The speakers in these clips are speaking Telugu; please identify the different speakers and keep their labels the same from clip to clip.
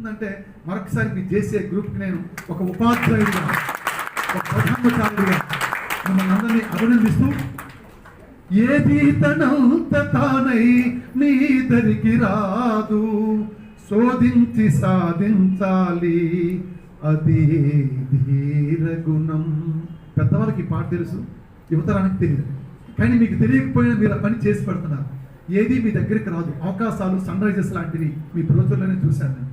Speaker 1: అంటే మరొకసారి మీ జేసీ గ్రూప్కి నేను ఒక ఉపాధ్యాయుడిగా, ఒక ప్రధానాచార్యుడిగా మిమ్మల్ని అందరినీ అభినందిస్తూ, ఏది తనంత తానై నీ దరికి రాదు, శోధించి సాధించాలి అది ధీరగుణం. పెద్దవాళ్ళకి ఈ పాట తెలుసు, యువతరానికి తెలియదు. కానీ మీకు తెలియకపోయినా మీరు ఆ పని చేసి పెడుతున్నారు. ఏది మీ దగ్గరికి రాదు. అవకాశాలు సన్ రైజర్స్ లాంటివి మీ రోజుల్లోనే చూశాను నేను.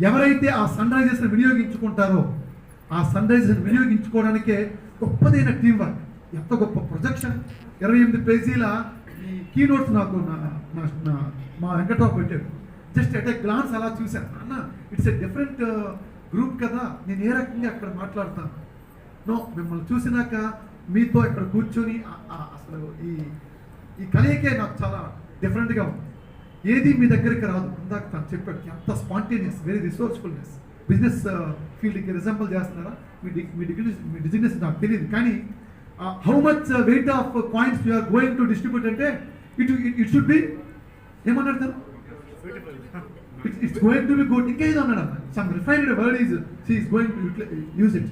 Speaker 1: ఎవరైతే ఆ సన్ రైజర్స్ని వినియోగించుకుంటారో, ఆ సన్ రైజర్స్ని వినియోగించుకోవడానికే గొప్పదైన టీం వర్క్, ఎంత గొప్ప ప్రొజెక్షన్. 28 పేజీల ఈ కీ నోట్స్ నాకు మా వెంకట్రావు పెట్టాడు. జస్ట్ అట్ ఏ గ్లాన్స్ అలా చూశాను. అన్న ఇట్స్ ఎ డిఫరెంట్ గ్రూప్ కదా, నేను ఏ రకంగా అక్కడ మాట్లాడతాను. నో, మిమ్మల్ని చూసినాక మీతో ఇక్కడ కూర్చొని అసలు ఈ కలయికే నాకు చాలా డిఫరెంట్గా ఉంది. ఏది మీ దగ్గరికి రాదు. ఇందాక తను చెప్పాడు ఎంత స్పాంటేనియస్, వెరీ రిసోర్స్ఫుల్నెస్. బిజినెస్ ఫీల్డ్కి రిజంబుల్ చేస్తున్నారా మీ బిజినెస్ నాకు తెలియదు. కానీ how much weight of coins you are going to distribute అంటే ఇట్ షుడ్ బి ఏమన్నారు తను, it's going to be good. ఇంకేదో అన్నాడు అన్న, some refined word is she is going to use it.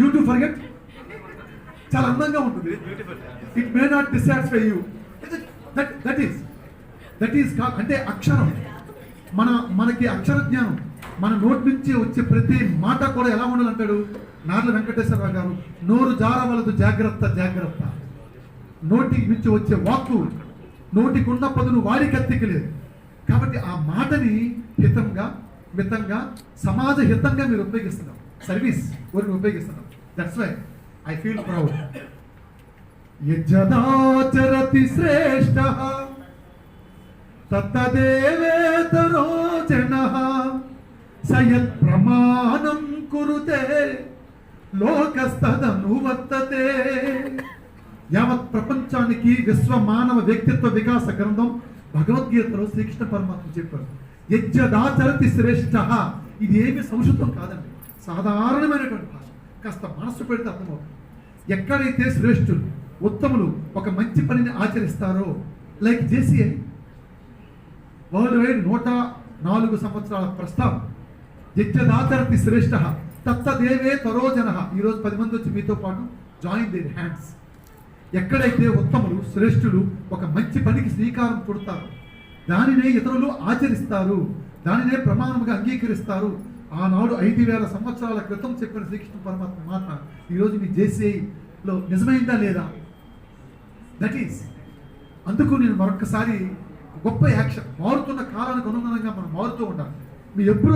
Speaker 1: You to forget. చాలా అందంగా ఉంటుంది. It may not dissatisfy you. That is అంటే అక్షరం. మనకి అక్షర జ్ఞానం, మన నోటి నుంచి వచ్చే ప్రతి మాట కూడా ఎలా ఉండాలంటాడు నార్ల వెంకటేశ్వరరావు గారు, నోరు జారవలదు జాగ్రత్త జాగ్రత్త. నోటి నుంచి వచ్చే వాక్కు నోటికి ఉన్న పదును వాడికి అత్తికి లేదు. కాబట్టి ఆ మాటని హితంగా, మితంగా, సమాజ హితంగా మీరు ఉపయోగిస్తున్నారు, సర్వీస్ వరకు ఉపయోగిస్తున్నారు. That's why I feel proud. యజ్జదాచరతి శ్రేష్ఠ తత్తదేవేతరో జనః సయత్ ప్రమాణం కురుతే లోకస్తదనువర్తతే. యావత్ ప్రపంచానికి విశ్వ మానవ వ్యక్తిత్వ వికాస గ్రంథం భగవద్గీతలో శ్రీకృష్ణ పరమాత్మ చెప్పారు, యజ్జదాచరతి శ్రేష్ఠ. ఇది ఏమి సంస్కృతం కాదండి, సాధారణమైనటువంటి భాష. కాస్త మనస్సు పెడితే అర్థమవుతుంది. ఎక్కడైతే శ్రేష్ఠులు, ఉత్తములు ఒక మంచి పనిని ఆచరిస్తారో, లైక్ జేసీఐ వరల్డ్ వైడ్ 104 సంవత్సరాల ప్రస్తావన. యజ్జదాచరతి శ్రేష్ఠ తత్తదేవే తరోజన. ఈరోజు 10 మంది వచ్చి మీతో పాటు జాయిన్ దేర్ హ్యాండ్స్. ఎక్కడైతే ఉత్తములు, శ్రేష్ఠులు ఒక మంచి పనికి శ్రీకారం చుడతారు, దానినే ఇతరులు ఆచరిస్తారు, దానినే ప్రమాణంగా అంగీకరిస్తారు. ఆనాడు 5000 సంవత్సరాల క్రితం చెప్పిన శ్రీకృష్ణ పరమాత్మ మాట ఈరోజు మీ జేసీఐలో నిజమైందా లేదా? That is. అందుకు నేను మరొకసారి గొప్ప యాక్షన్, మారుతున్న కాలానికి అనుగుణంగా మనం మారుతూ ఉండాలి. మీ ఎప్పుడు